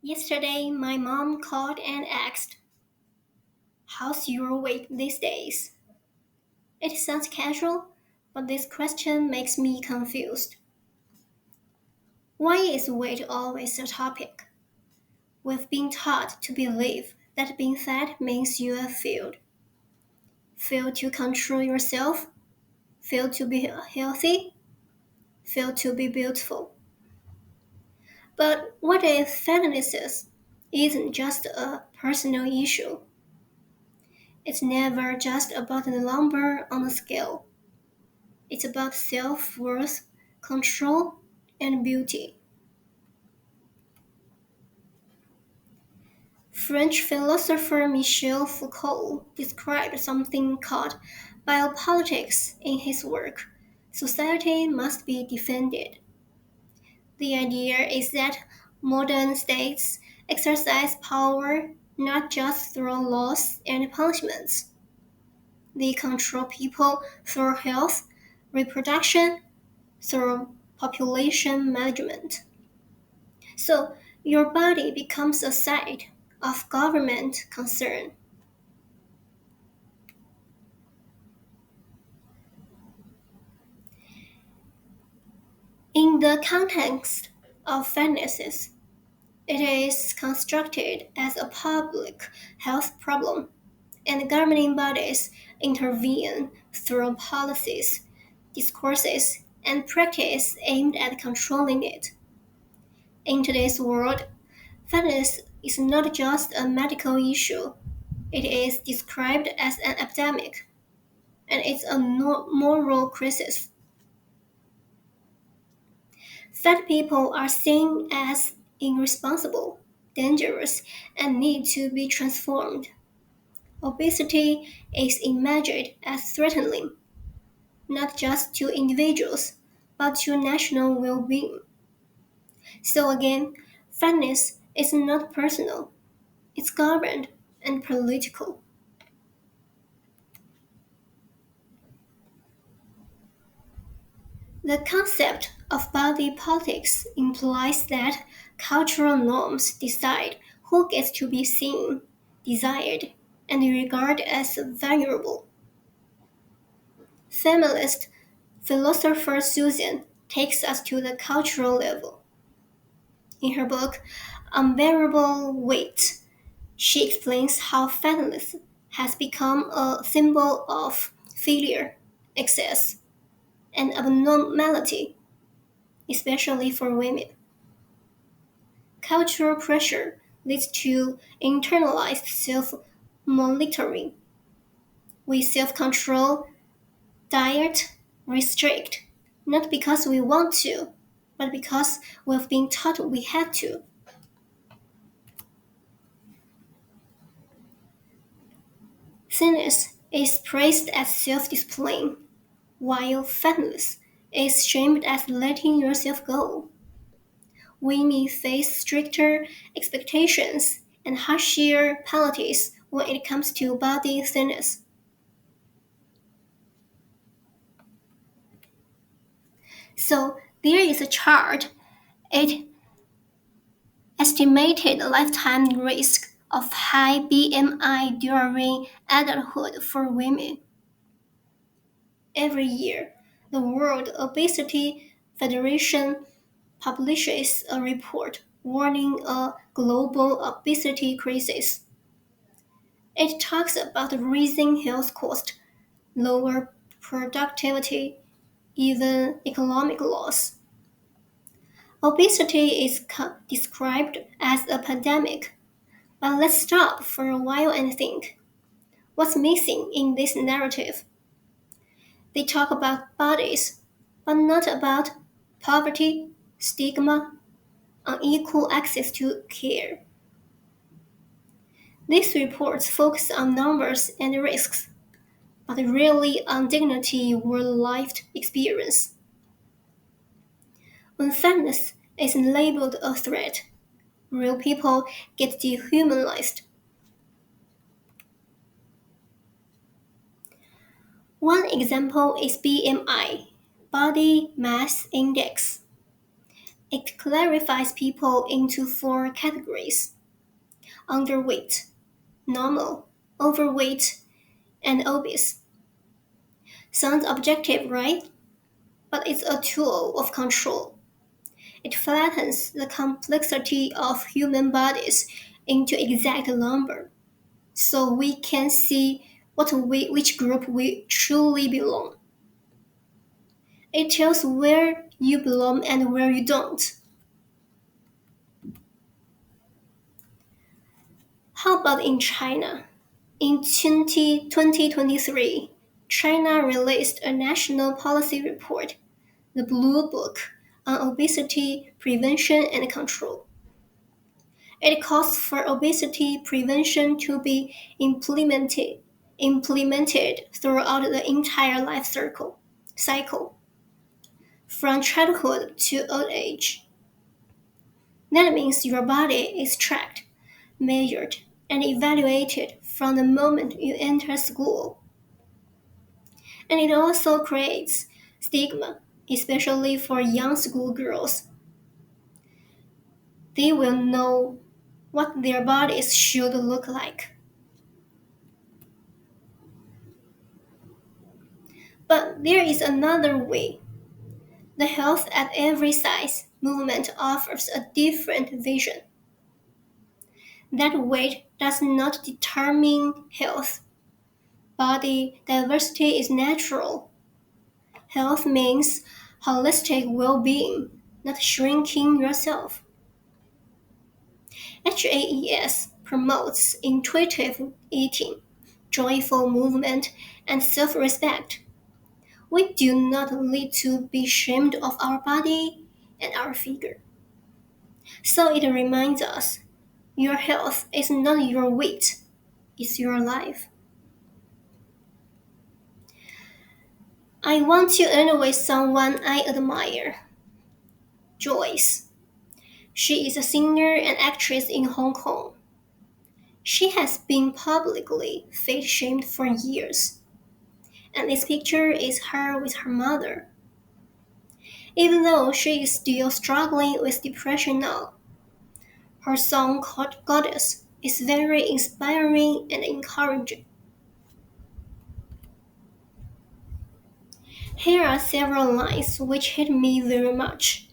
Yesterday, my mom called and asked, "How's your weight these days?" It sounds casual, but this question makes me confused. Why is weight always a topic? We've been taught to believe that being fat means you have failed. Failed to control yourself, failed to be healthy, failed to be beautiful. But what if fatness isn't just a personal issue? It's never just about the number on the scale. It's about self worth, control, and beauty. French philosopher Michel Foucault described something called biopolitics in his work. Society must be defended. The idea is that modern states exercise power not just through laws and punishments. They control people through health, reproduction, through population management. So your body becomes a site of government concern. In the context of fatnesses, it is constructed as a public health problem, and governing bodies intervene through policies, discourses, and practice aimed at controlling it. In today's world, fatness is not just a medical issue, it is described as an epidemic, and it's a moral crisis. Fat people are seen as irresponsible, dangerous, and need to be transformed. Obesity is imagined as threatening, not just to individuals, but to national well being. So again, fatness is not personal, it's governed and political. The concept of body politics implies that cultural norms decide who gets to be seen, desired, and regarded as valuable. Feminist philosopher Susan takes us to the cultural level. In her book, Unbearable Weight, she explains how fatness has become a symbol of failure, excess, and abnormality, especially for women. Cultural pressure leads to internalized self monitoring. We self control, diet, restrict, not because we want to, but because we've been taught we have to. Thinness is praised as self discipline, while fatness is shamed as letting yourself go. Women face stricter expectations and harsher penalties when it comes to body thinness. So there is a chart. It estimated lifetime risk of high BMI during adulthood for women. Every year, the World Obesity Federation publishes a report warning a global obesity crisis. It talks about rising health costs, lower productivity, even economic loss. Obesity is described as a pandemic, but let's stop for a while and think what's missing in this narrative? They talk about bodies, but not about poverty, stigma, unequal access to care. These reports focus on numbers and risks, but rarely on dignity or lived experience. When fatness is labeled a threat, real people get dehumanized. One example is BMI, Body Mass Index. It clarifies people into four categories: underweight, normal, overweight, and obese. Sounds objective, right? But it's a tool of control. It flattens the complexity of human bodies into exact number, so we can see which group we truly belong. It tells where you belong and where you don't. How about in China? In 2023, China released a national policy report, the Blue Book, on obesity prevention and control. It calls for obesity prevention to be implemented throughout the entire cycle, from childhood to old age. That means your body is tracked, measured, and evaluated from the moment you enter school. And it also creates stigma, especially for young schoolgirls. They will know what their bodies should look like. But there is another way. The Health at Every Size movement offers a different vision. That weight does not determine health. Body diversity is natural. Health means holistic well being, not shrinking yourself. HAES promotes intuitive eating, joyful movement, and self respect. We do not need to be ashamed of our body and our figure. So it reminds us your health is not your weight, it's your life. I want to end with someone I admire, Joyce. She is a singer and actress in Hong Kong. She has been publicly fat shamed for years, and this picture is her with her mother. Even though she is still struggling with depression now, her song called Goddess is very inspiring and encouraging. Here are several lines which hit me very much.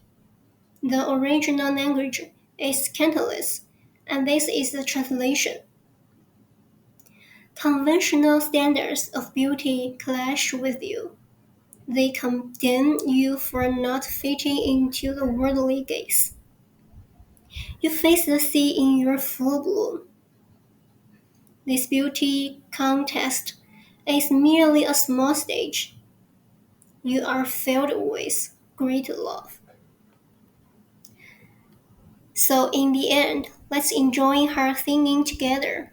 The original language is Cantonese, and this is the translation. Conventional standards of beauty clash with you. They condemn you for not fitting into the worldly gaze. You face the sea in your full bloom. This beauty contest is merely a small stage. You are filled with great love. So in the end, let's enjoy her singing together.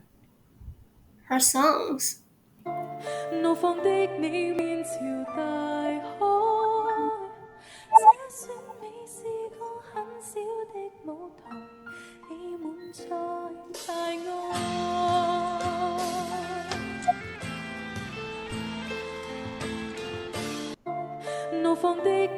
Her songs. 怒放的你面朝大海，這算你是個很小的舞台，你滿載大愛。怒放的你。